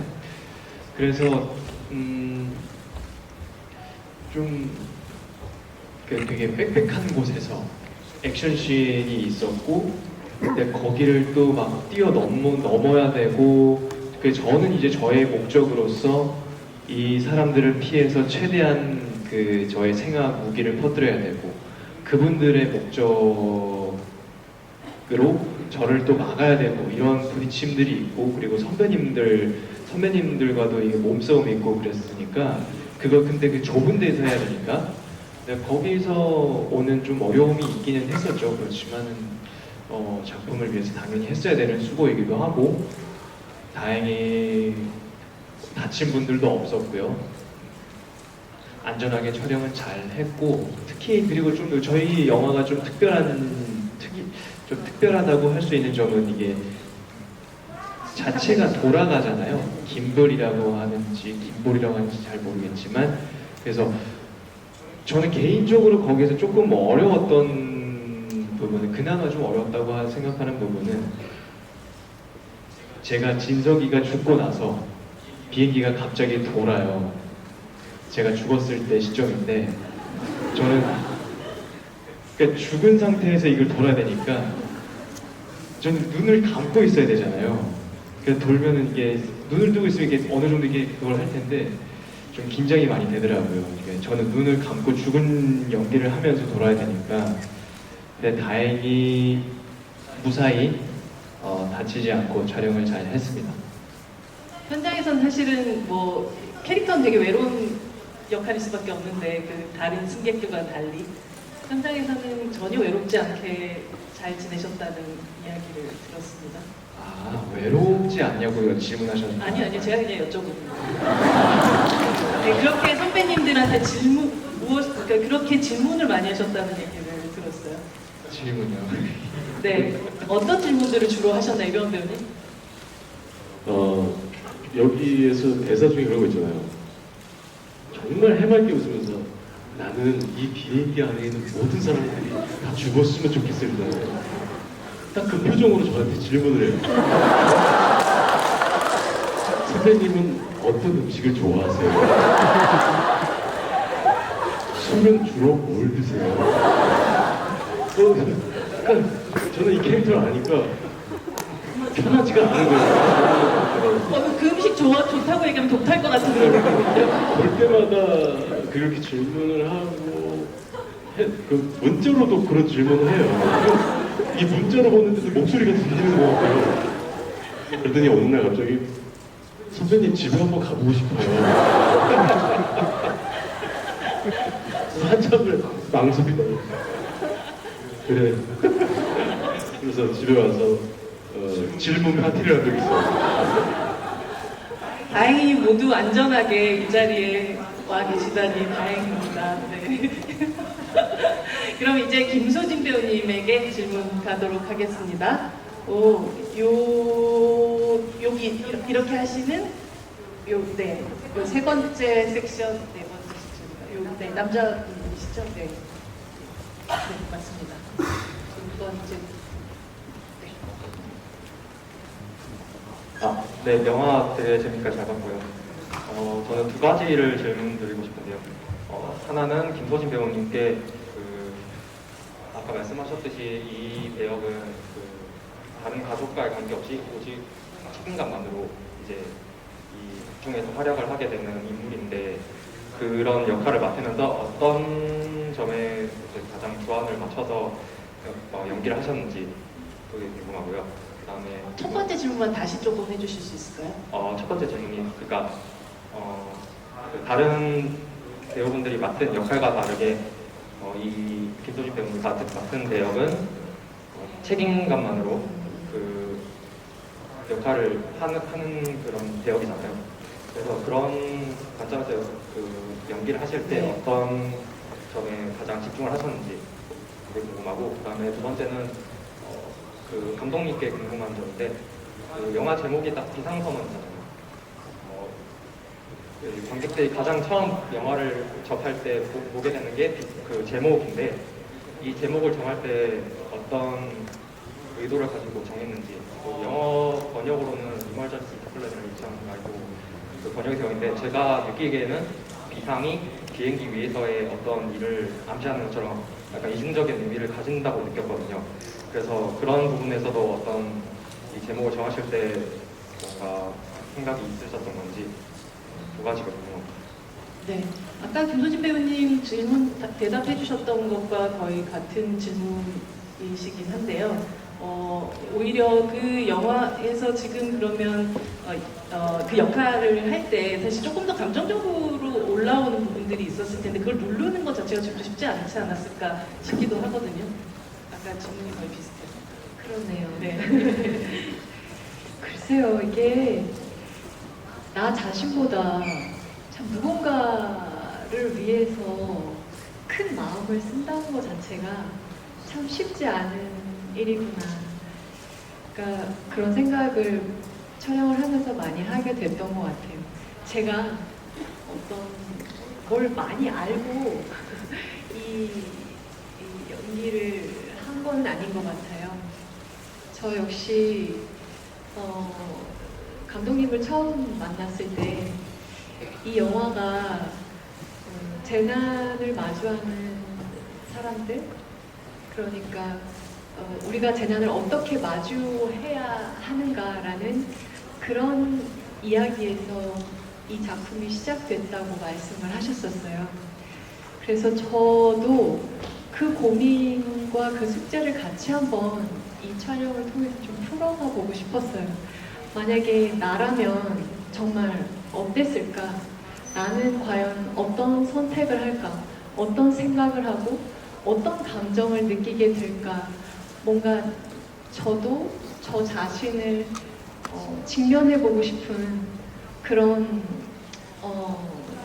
그래서 좀 되게 빽빽한 곳에서 액션씬이 있었고, 근데 거기를 또 막 넘어야 되고, 저는 이제 저의 목적으로서 이 사람들을 피해서 최대한 저의 생각 무기를 퍼뜨려야 되고, 그분들의 목적으로 저를 또 막아야 되고, 이런 부딪힘들이 있고, 그리고 선배님들과도 이게 몸싸움이 있고 그랬으니까, 근데 그 좁은 데서 해야 되니까, 거기서 오는 좀 어려움이 있기는 했었죠. 그렇지만은 작품을 위해서 당연히 했어야 되는 수고이기도 하고, 다행히 다친 분들도 없었고요. 안전하게 촬영은 잘 했고, 특히 그리고 좀 저희 영화가 좀 특별하다고 할 수 있는 점은 이게 자체가 돌아가잖아요. 김볼이라고 하는지 잘 모르겠지만, 그래서 저는 개인적으로 거기서 조금 어려웠던 부분은, 그나마 좀 어려웠다고 생각하는 부분은, 제가 진석이가 죽고 나서 비행기가 갑자기 돌아요. 제가 죽었을 때 시점인데, 저는 그러니까 죽은 상태에서 이걸 돌아야 되니까 저는 눈을 감고 있어야 되잖아요. 그래서 돌면은 이게 눈을 뜨고 있으면 이게 어느 정도 이게 그걸 할 텐데 좀 긴장이 많이 되더라고요. 그러니까 저는 눈을 감고 죽은 연기를 하면서 돌아야 되니까. 근데 다행히 무사히 다치지 않고 촬영을 잘 했습니다. 현장에선 사실은 뭐 캐릭터는 되게 외로운 역할일 수밖에 없는데, 다른 승객들과 달리 현장에서는 전혀 외롭지 않게 잘 지내셨다는 이야기를 들었습니다. 아, 외롭지 않냐고요? 질문하셨는데. 아니요, 제가 그냥 여쭤보는 거예요. 네, 그렇게 선배님들한테 그렇게 질문을 많이 하셨다는 얘기를 들었어요. 질문이요? 네, 어떤 질문들을 주로 하셨나요, 이병헌 배우님? 여기에서 대사 중에 그런 거 있잖아요. 정말 해맑게 웃으면서 나는 이 비행기 안에 있는 모든 사람들이 다 죽었으면 좋겠습니다. 딱 그 표정으로 저한테 질문을 해요. 선배님은 어떤 음식을 좋아하세요? 술은 주로 뭘 드세요? 약간 저는 이 캐릭터를 아니까 편하지가 않은 거예요. 그 음식 좋다고 얘기하면 독탈 것 같은 그런 느낌이죠. 볼 때마다 그렇게 질문을 하고 문자로도 그런 질문을 해요. 이 문자로 보는데도 목소리가 들리는 것 같아요. 그러더니 어느 날 갑자기 선배님 집에 한번 가보고 싶어요. 한참을 망설이다. 그래. 그래서 집에 와서 질문 파티를 한 적이 있어요. 다행히 모두 안전하게 이 자리에 와 계시다니 다행입니다. 네. 그럼 이제 김소진 배우님에게 질문 가도록 하겠습니다. 여기 이렇게 하시는 요 세 번째 섹션, 네 번째 섹션인가? 네, 남자분이시죠? 네. 네, 맞습니다. 두 번째. 네, 영화 되게 재밌게 잘 봤고요. 저는 두 가지를 질문드리고 싶은데요. 하나는 김소진 배우님께 아까 말씀하셨듯이 이 배역은 다른 가족과의 관계없이 오직 책임감만으로 이제 이 극중에서 활약을 하게 되는 인물인데, 그런 역할을 맡으면서 어떤 점에 가장 주안을 맞춰서 연기를 하셨는지 그게 궁금하고요. 그다음에 첫 번째 질문만 다시 조금 해주실 수 있을까요? 첫 번째 질문이 다른 배우분들이 맡은 역할과 다르게 이 김소진 배우님이 맡은 배역은 책임감만으로 그 역할을 하는 그런 배역이잖아요. 그래서 그런 관점에서 연기를 하실 때 어떤 점에 가장 집중을 하셨는지 그게 궁금하고, 그다음에 두 번째는 감독님께 궁금한 점인데, 영화 제목이 딱 비상선언이잖아요. 관객들이 가장 처음 영화를 접할 때 보게 되는 게 그 제목인데, 이 제목을 정할 때 어떤 의도를 가지고 정했는지, 영어 번역으로는 이멀전시 디클레레이션이라고 그 번역이 되어 있는데 제가 느끼기에는 비상이 비행기 위에서의 어떤 일을 암시하는 것처럼 약간 이중적인 의미를 가진다고 느꼈거든요. 그래서 그런 부분에서도 어떤 이 제목을 정하실 때 뭔가 생각이 있으셨던 건지 두 가지거든요. 네, 아까 김소진 배우님 질문 대답해 주셨던 것과 거의 같은 질문이시긴 한데요. 오히려 그 영화에서 지금 그러면 그 역할을 할 때 사실 조금 더 감정적으로 올라오는 부분들이 있었을 텐데 그걸 누르는 것 자체가 좀 쉽지 않지 않았을까 싶기도 하거든요. 아까 질문이 거의 비슷해요. 그러네요. 네. 글쎄요, 이게 나 자신보다 참 누군가를 위해서 큰 마음을 쓴다는 것 자체가 참 쉽지 않은 일이구나. 그러니까 그런 생각을 촬영을 하면서 많이 하게 됐던 것 같아요. 제가 어떤 뭘 많이 알고 이 연기를 한 건 아닌 것 같아요. 저 역시 감독님을 처음 만났을 때 이 영화가 재난을 마주하는 사람들, 그러니까 우리가 재난을 어떻게 마주해야 하는가라는 그런 이야기에서 이 작품이 시작됐다고 말씀을 하셨었어요. 그래서 저도 그 고민과 그 숙제를 같이 한번 이 촬영을 통해서 좀 풀어가 보고 싶었어요. 만약에 나라면 정말 어땠을까? 나는 과연 어떤 선택을 할까? 어떤 생각을 하고 어떤 감정을 느끼게 될까? 뭔가 저도 저 자신을 직면해보고 싶은 그런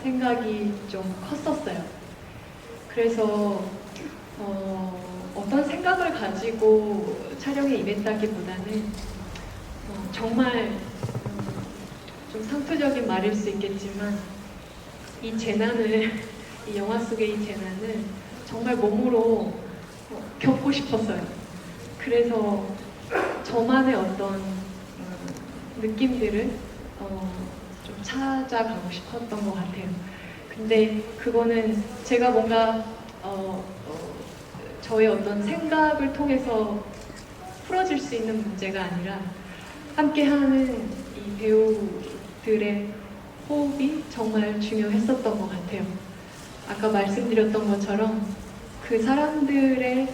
생각이 좀 컸었어요. 그래서 어떤 생각을 가지고 촬영에 임했다기보다는 정말 좀 상투적인 말일 수 있겠지만 이 재난을, 이 영화 속의 이 재난을 정말 몸으로 겪고 싶었어요. 그래서 저만의 어떤 느낌들을 좀 찾아가고 싶었던 것 같아요. 근데 그거는 제가 뭔가 저의 어떤 생각을 통해서 풀어질 수 있는 문제가 아니라 함께하는 이 배우들의 호흡이 정말 중요했었던 것 같아요. 아까 말씀드렸던 것처럼 그 사람들의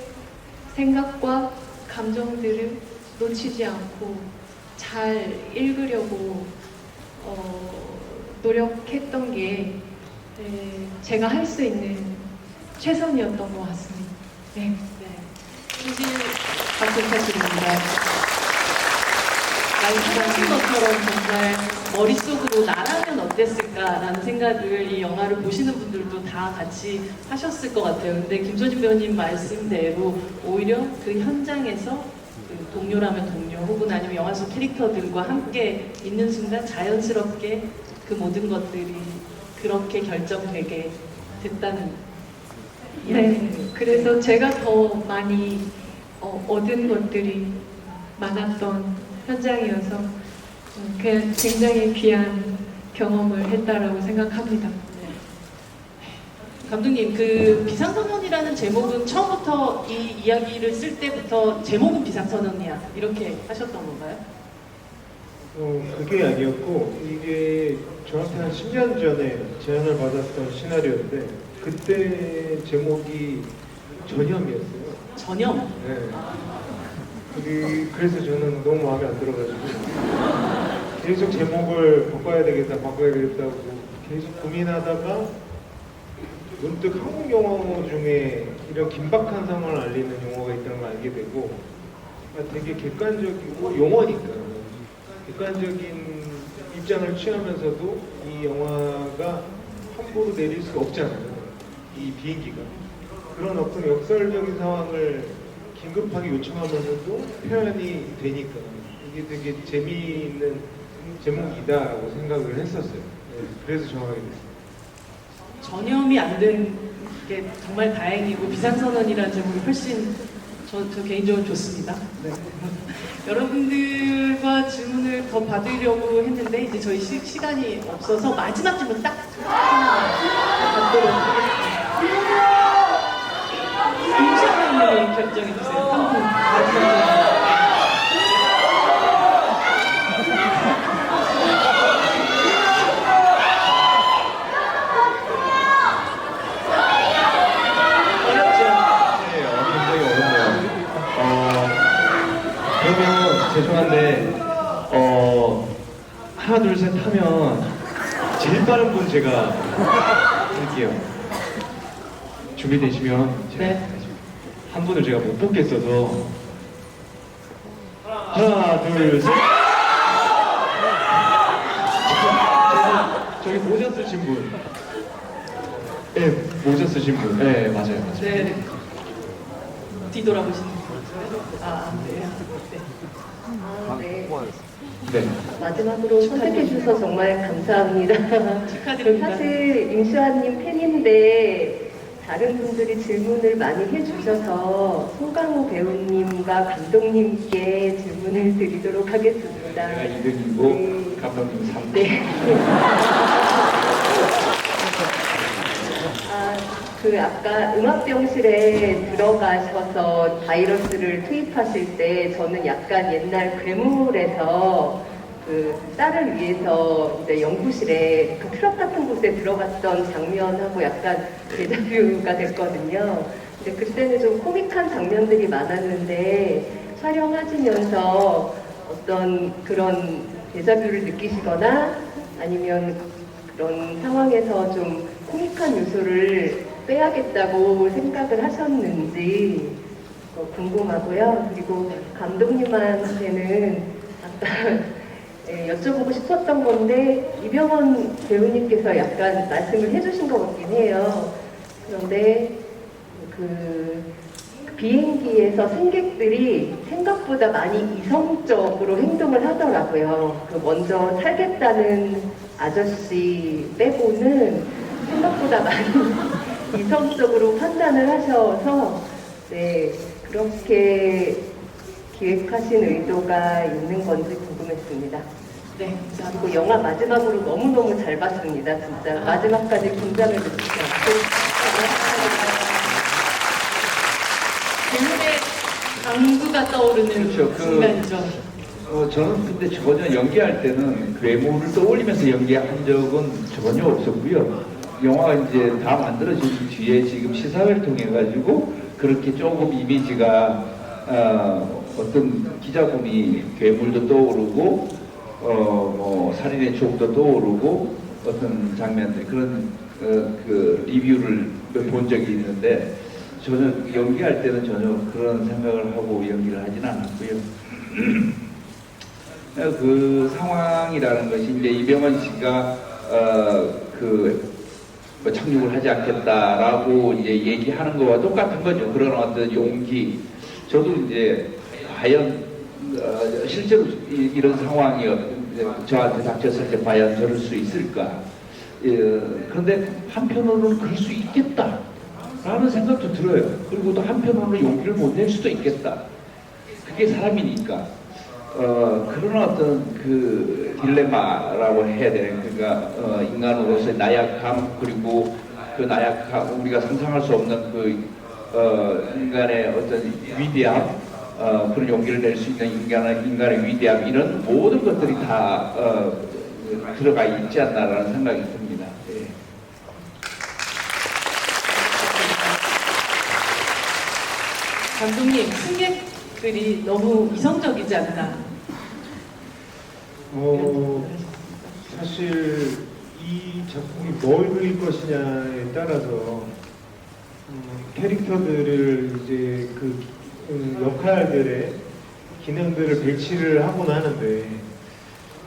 생각과 감정들을 놓치지 않고 잘 읽으려고 노력했던 게 제가 할 수 있는 최선이었던 것 같습니다. 네. 진실 박수 부탁드립니다. 말씀하신 것처럼 정말 머릿속으로 나라면 어땠을까라는 생각을 이 영화를 보시는 분들도 다 같이 하셨을 것 같아요. 근데 김소진 배우님 말씀대로 오히려 그 현장에서 그 동료라면 동료 혹은 아니면 영화 속 캐릭터들과 함께 있는 순간 자연스럽게 그 모든 것들이 그렇게 결정되게 됐다는 네, 그래서 제가 더 많이 얻은 것들이 많았던 현장이어서 그냥 굉장히 귀한 경험을 했다라고 생각합니다. 감독님, 그 비상선언이라는 제목은 처음부터 이 이야기를 쓸 때부터 제목은 비상선언이야 이렇게 하셨던 건가요? 그게 아니었고 이게 저한테 한 10년 전에 제안을 받았던 시나리오인데 그때 제목이 전염이었어요. 전염? 네. 그래서 저는 너무 마음에 안 들어가지고 계속 제목을 바꿔야 되겠다고 계속 고민하다가 문득 한국 영화 중에 이런 긴박한 상황을 알리는 영화가 있다는 걸 알게 되고 되게 객관적이고 영화니까 객관적인 입장을 취하면서도 이 영화가 함부로 내릴 수 없잖아요. 이 비행기가. 그런 어떤 역설적인 상황을 긴급하게 요청하면서도 표현이 되니까 이게 되게 재미있는 제목이다라고 생각을 했었어요. 네, 그래서 정하게 됐어요. 전염이 안 된 게 정말 다행이고 비상선언이라는 제목이 훨씬 저 개인적으로 좋습니다. 네. 여러분들과 질문을 더 받으려고 했는데 이제 저희 시간이 없어서 마지막 질문 딱 하나 받도록 하겠습니다. 임시완님이 결정해주세요. 한 분 마지막 질문. 그러면 죄송한데 하나 둘 셋 하면 제일 빠른 분 제가 할게요. 준비되시면 제가 네. 한 분을 제가 못 뽑겠어서 하나 둘 셋. 저기 모자 쓰신 분. 네, 모자 쓰신 분. 네, 맞아요. 네. 뒤돌아보시는 분. 네. 네. 네. 마지막으로 선택해 주셔서 정말 감사합니다. 축하드립니다. 사실 임시완님 팬인데 다른 분들이 질문을 많이 해주셔서 송강호 배우님과 감독님께 질문을 드리도록 하겠습니다. 내가 2등이고 감독님 3등. 네. 아까 음악병실에 들어가셔서 바이러스를 투입하실 때 저는 약간 옛날 괴물에서 그 딸을 위해서 이제 연구실에 그 트럭 같은 곳에 들어갔던 장면하고 약간 데자뷰가 됐거든요. 근데 그때는 좀 코믹한 장면들이 많았는데 촬영하시면서 어떤 그런 데자뷰를 느끼시거나 아니면 그런 상황에서 좀 코믹한 요소를 빼야겠다고 생각을 하셨는지 궁금하고요. 그리고 감독님한테는 아까 여쭤보고 싶었던 건데 이병헌 배우님께서 약간 말씀을 해주신 것 같긴 해요. 그런데 그 비행기에서 승객들이 생각보다 많이 이성적으로 행동을 하더라고요. 그 먼저 살겠다는 아저씨 빼고는 생각보다 많이 이성적으로 판단을 하셔서 네, 그렇게 기획하신 의도가 있는 건지 궁금했습니다. 네. 그리고 영화 마지막으로 너무너무 잘 봤습니다. 진짜 마지막까지 긴장을 놓지 않고 괴물의 강구가 떠오르는 그렇죠. 순간이죠. 저는 근데 전혀 연기할 때는 괴물을 떠올리면서 연기한 적은 전혀 없었고요. 영화가 이제 다 만들어진 뒤에 지금 시사회를 통해 가지고 그렇게 조금 이미지가 어떤 기자분이 괴물도 떠오르고 뭐 살인의 추억도 떠오르고 어떤 장면들 그런 그 리뷰를 본 적이 있는데 전혀 연기할 때는 전혀 그런 생각을 하고 연기를 하진 않았고요. 그 상황이라는 것이 이제 이병헌 씨가 뭐 착륙을 하지 않겠다라고 이제 얘기하는 거와 똑같은 거죠. 그런 어떤 용기. 저도 이제 과연 실제로 이런 상황이 저한테 닥쳤을 때 과연 저럴 수 있을까? 그런데 한편으로는 그럴 수 있겠다라는 생각도 들어요. 그리고 또 한편으로는 용기를 못 낼 수도 있겠다. 그게 사람이니까. 그런 어떤 그 딜레마라고 해야 되는 그러니까 인간으로서의 나약함 그리고 그 나약함 우리가 상상할 수 없는 그 인간의 어떤 위대함 그런 용기를 낼 수 있는 인간의 위대함 이런 모든 것들이 다 들어가 있지 않나라는 생각이 듭니다. 예. 감독님, 승객들이 너무 이성적이지 않나? 사실 이 작품이 뭘 그릴 것이냐에 따라서 캐릭터들을 이제 그 역할들의 기능들을 배치를 하곤 하는데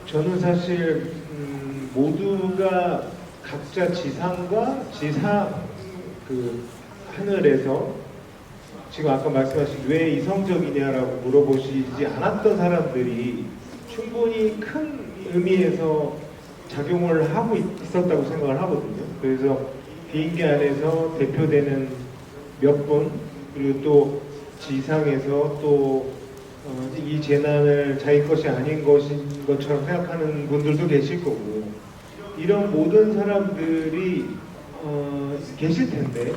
저는 사실 모두가 각자 지상과 지상 그 하늘에서 지금 아까 말씀하신 왜 이성적이냐라고 물어보시지 않았던 사람들이 충분히 큰 의미에서 작용을 하고 있었다고 생각을 하거든요. 그래서 비행기 안에서 대표되는 몇 분, 그리고 또 지상에서 또 이 재난을 자기 것이 아닌 것인 것처럼 생각하는 분들도 계실 거고 이런 모든 사람들이 계실 텐데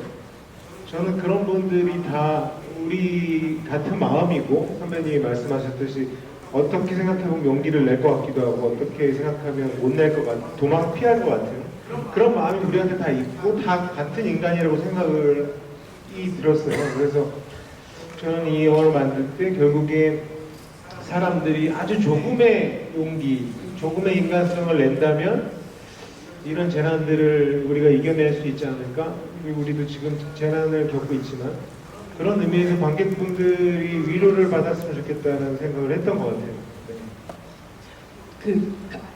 저는 그런 분들이 다 우리 같은 마음이고 선배님이 말씀하셨듯이 어떻게 생각해보면 용기를 낼 것 같기도 하고 어떻게 생각하면 못 낼 것 같은 도망 피할 것 같은 그런 마음이 우리한테 다 있고 다 같은 인간이라고 생각이 들었어요. 그래서 저는 이 영화를 만들 때 결국에 사람들이 아주 조금의 용기, 조금의 인간성을 낸다면 이런 재난들을 우리가 이겨낼 수 있지 않을까? 그리고 우리도 지금 재난을 겪고 있지만 그런 의미에서 관객분들이 위로를 받았으면 좋겠다는 생각을 했던 것 같아요. 네.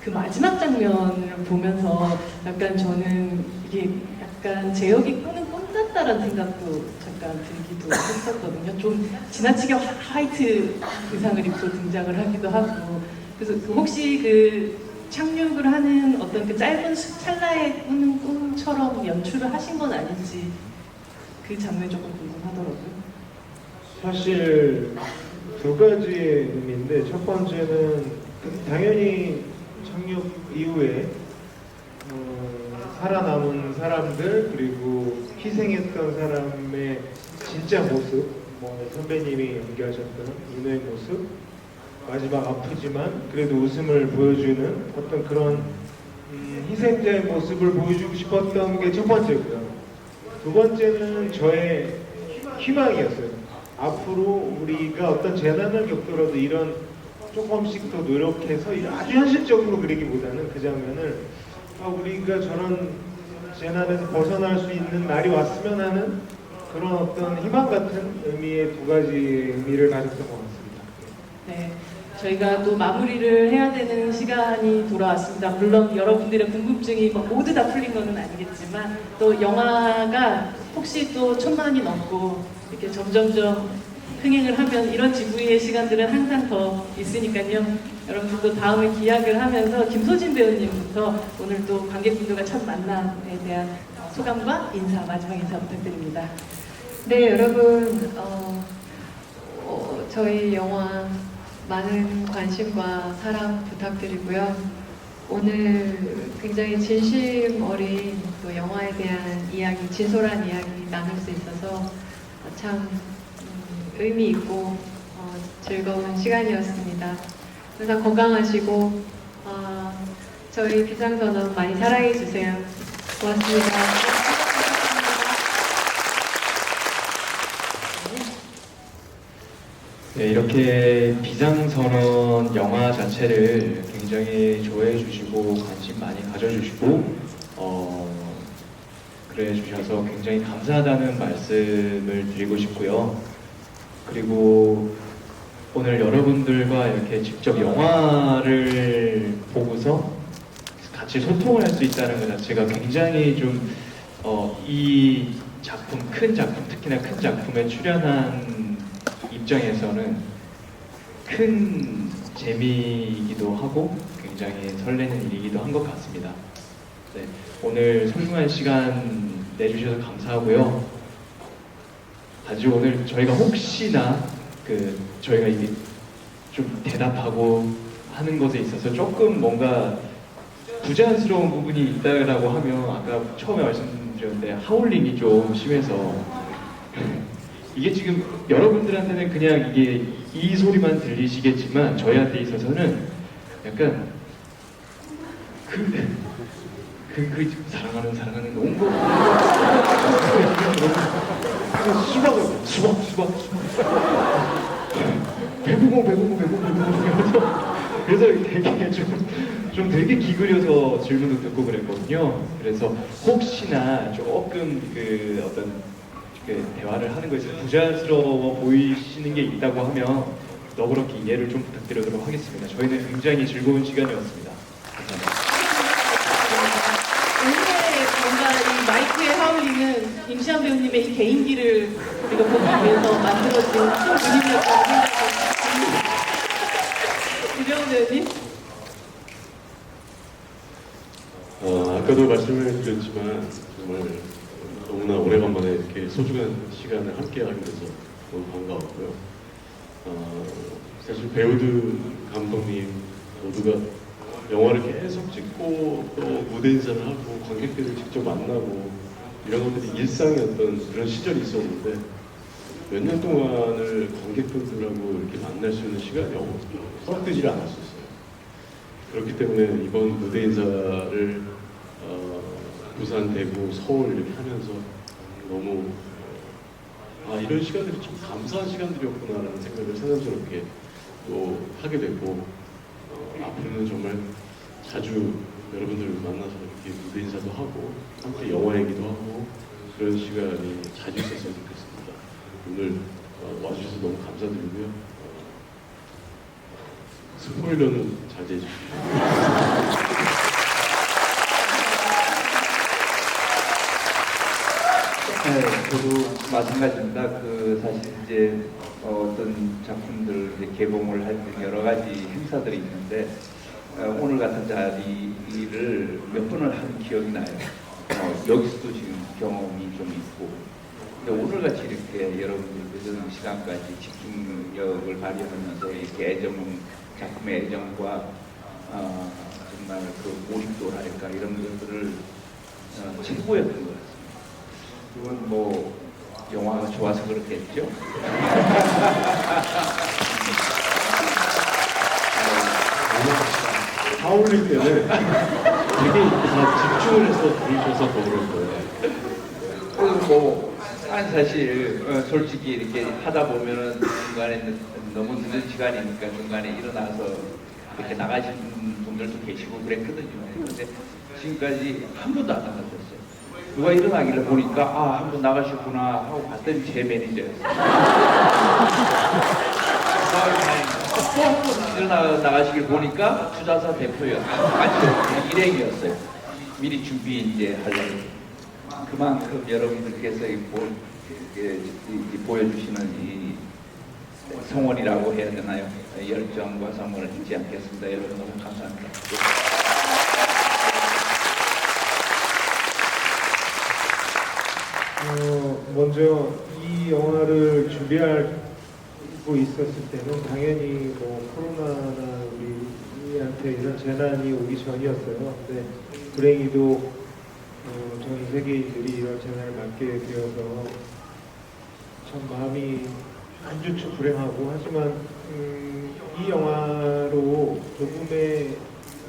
그 마지막 장면을 보면서 약간 저는 이게 약간 제혁이 꿈은 꿈같다라는 생각도 잠깐 들기도 했었거든요. 좀 지나치게 화이트 의상을 입고 등장을 하기도 하고 그래서 혹시 그 착륙을 하는 어떤 그 짧은 찰나의 꾸는 꿈처럼 연출을 하신 건 아닌지 그 장면이 조금 궁금하더라고요. 사실 두 가지의 의미인데 첫 번째는 당연히 착륙 이후에 살아남은 사람들 그리고 희생했던 사람의 진짜 모습 뭐 선배님이 연기하셨던 윤호의 모습 마지막 아프지만 그래도 웃음을 보여주는 어떤 그런 희생자의 모습을 보여주고 싶었던 게 첫 번째고요. 두 번째는 저의 희망이었어요. 앞으로 우리가 어떤 재난을 겪더라도 이런 조금씩 더 노력해서 아주 현실적으로 그리기보다는 그 장면을 우리가 저런 재난에서 벗어날 수 있는 날이 왔으면 하는 그런 어떤 희망 같은 의미의 두 가지 의미를 가졌던 것 같습니다. 네, 저희가 또 마무리를 해야 되는 시간이 돌아왔습니다. 물론 여러분들의 궁금증이 모두 다 풀린 것은 아니겠지만 또 영화가 혹시 또 1000만이 넘고 이렇게 점점점 흥행을 하면 이런 GV의 시간들은 항상 더 있으니까요. 여러분들도 다음에 기약을 하면서 김소진 배우님부터 오늘 또 관객분들과 첫 만남에 대한 소감과 인사, 마지막 인사 부탁드립니다. 네, 여러분, 저희 영화 많은 관심과 사랑 부탁드리고요. 오늘 굉장히 진심 어린 또 영화에 대한 이야기, 진솔한 이야기 나눌 수 있어서 참 의미 있고 즐거운 시간이었습니다. 항상 건강하시고 저희 비상선언 많이 사랑해 주세요. 고맙습니다. 네, 이렇게 비상선언 영화 자체를 굉장히 좋아해 주시고 관심 많이 가져주시고 그래 주셔서 굉장히 감사하다는 말씀을 드리고 싶고요. 그리고 오늘 여러분들과 이렇게 직접 영화를 보고서 같이 소통을 할 수 있다는 것 자체가 굉장히 좀 이 작품, 큰 작품, 특히나 큰 작품에 출연한 입장에서는 큰 재미이기도 하고 굉장히 설레는 일이기도 한 것 같습니다. 네, 오늘 소중한 시간 내주셔서 감사하고요. 아주 오늘 저희가 혹시나 저희가 이게 좀 대답하고 하는 것에 있어서 조금 뭔가 부자연스러운 부분이 있다라고 하면 아까 처음에 말씀드렸는데 하울링이 좀 심해서 이게 지금 여러분들한테는 그냥 이게 이 소리만 들리시겠지만 저희한테 있어서는 약간 사랑하는 온 거 수박 배구공 그래서 되게 좀 되게 기울여서 질문도 듣고 그랬거든요. 그래서 혹시나 조금 어떤 대화를 하는 것에 부자연스러워 보이시는 게 있다고 하면 너그럽게 이해를 좀 부탁드리도록 하겠습니다. 저희는 굉장히 즐거운 시간이었습니다. 감사합니다. 오늘의 뭔가 이 마이크의 하울링은 임시완 배우님의 이 개인기를 우리가 보기 위해서 만들어진 큰 그림이었다고 생각합니다. 이병헌 배우님? 아까도 말씀을 드렸지만 정말 너무나 오래간만에 이렇게 소중한 시간을 함께 하게 돼서 너무 반가웠고요. 사실 배우들, 감독님 모두가 영화를 계속 찍고 또 무대 인사를 하고 관객들을 직접 만나고 이런 것들이 일상이었던 그런 시절이 있었는데 몇 년 동안을 관객분들하고 이렇게 만날 수 있는 시간이 썩뜨질 않았었어요. 그렇기 때문에 이번 무대 인사를 부산, 대구, 서울 이렇게 하면서 너무 이런 시간들이 참 감사한 시간들이었구나라는 생각을 새삼스럽게 또 하게 됐고 앞으로는 정말 자주 여러분들 만나서 이렇게 무대 인사도 하고 함께 영화 얘기도 하고 그런 시간이 자주 있었으면 좋겠습니다. 오늘 와주셔서 너무 감사드리고요. 스포일러는 자제해 주십시오. 네, 저도 마찬가지입니다. 사실 이제 어떤 작품들 이제 개봉을 할 때 여러 가지 행사들이 있는데 오늘 같은 자리를 몇 번을 한 기억이 나요. 여기서도 지금 경험이 좀 있고, 근데 오늘같이 이렇게 여러분들 늦은 시간까지 집중력을 발휘하면서 이렇게 작품의 애정과 정말 그 몰입도랄까 이런 것들을 최고였던 것 같습니다. 그건 뭐 영화가 좋아서 그렇겠죠. 하울릴 때는 되게 다 집중을 해서 들으셔서 더 그럴 거예요. 그리고 사실 솔직히 이렇게 하다 보면은 중간에 너무 늦은 시간이니까 중간에 일어나서 이렇게 나가시는 분들도 계시고 그랬거든요. 그런데 지금까지 한 번도 안 나가셨어요. 누가 일어나길래 보니까 한 번 나가셨구나 하고 봤더니 제 매니저였어요. 또 한 번 나가시길 보니까 투자사 대표였어요. 아주 일행이었어요. 미리 준비 이제 하려고. 그만큼 여러분들께서 보여주시는 이 성원이라고 해야 되나요? 열정과 성원을 잊지 않겠습니다. 여러분 너무 감사합니다. 먼저 이 영화를 준비하고 있었을 때는 당연히 코로나나 우리한테 이런 재난이 오기 전이었어요. 근데 불행히도 저희 세계인들이 이런 재난을 맞게 되어서 참 마음이 안 좋죠. 불행하고. 하지만 이 영화로 조금의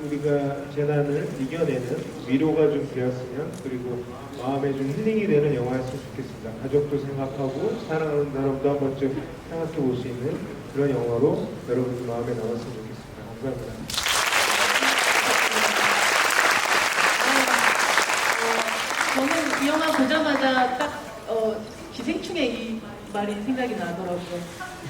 우리가 재난을 이겨내는 위로가 좀 되었으면, 그리고 마음에 좀 힐링이 되는 영화였으면 좋겠습니다. 가족도 생각하고 사랑하는 사람도 한 번쯤 생각해 볼 수 있는 그런 영화로 여러분들 마음에 남았으면 좋겠습니다. 감사합니다. 저는 이 영화 보자마자 딱 기생충의 이 말이 생각이 나더라고요.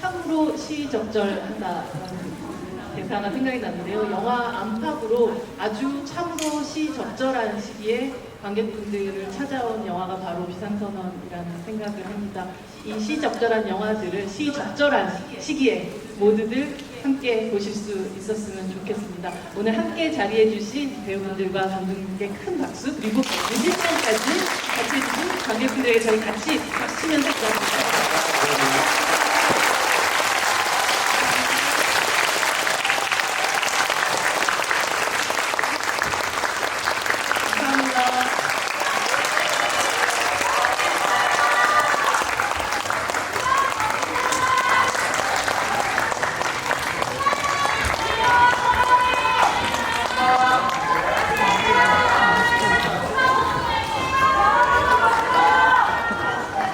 탐으로 시적절한다라는 대사가 생각이 났는데요. 영화 안팎으로 아주 참으로 시적절한 시기에 관객분들을 찾아온 영화가 바로 비상선언이라는 생각을 합니다. 이 시적절한 영화들을 시적절한 시기에 모두들 함께 보실 수 있었으면 좋겠습니다. 오늘 함께 자리해 주신 배우분들과 감독님께 큰 박수, 그리고 20년까지 같이 해주신 관객분들에게 저희 같이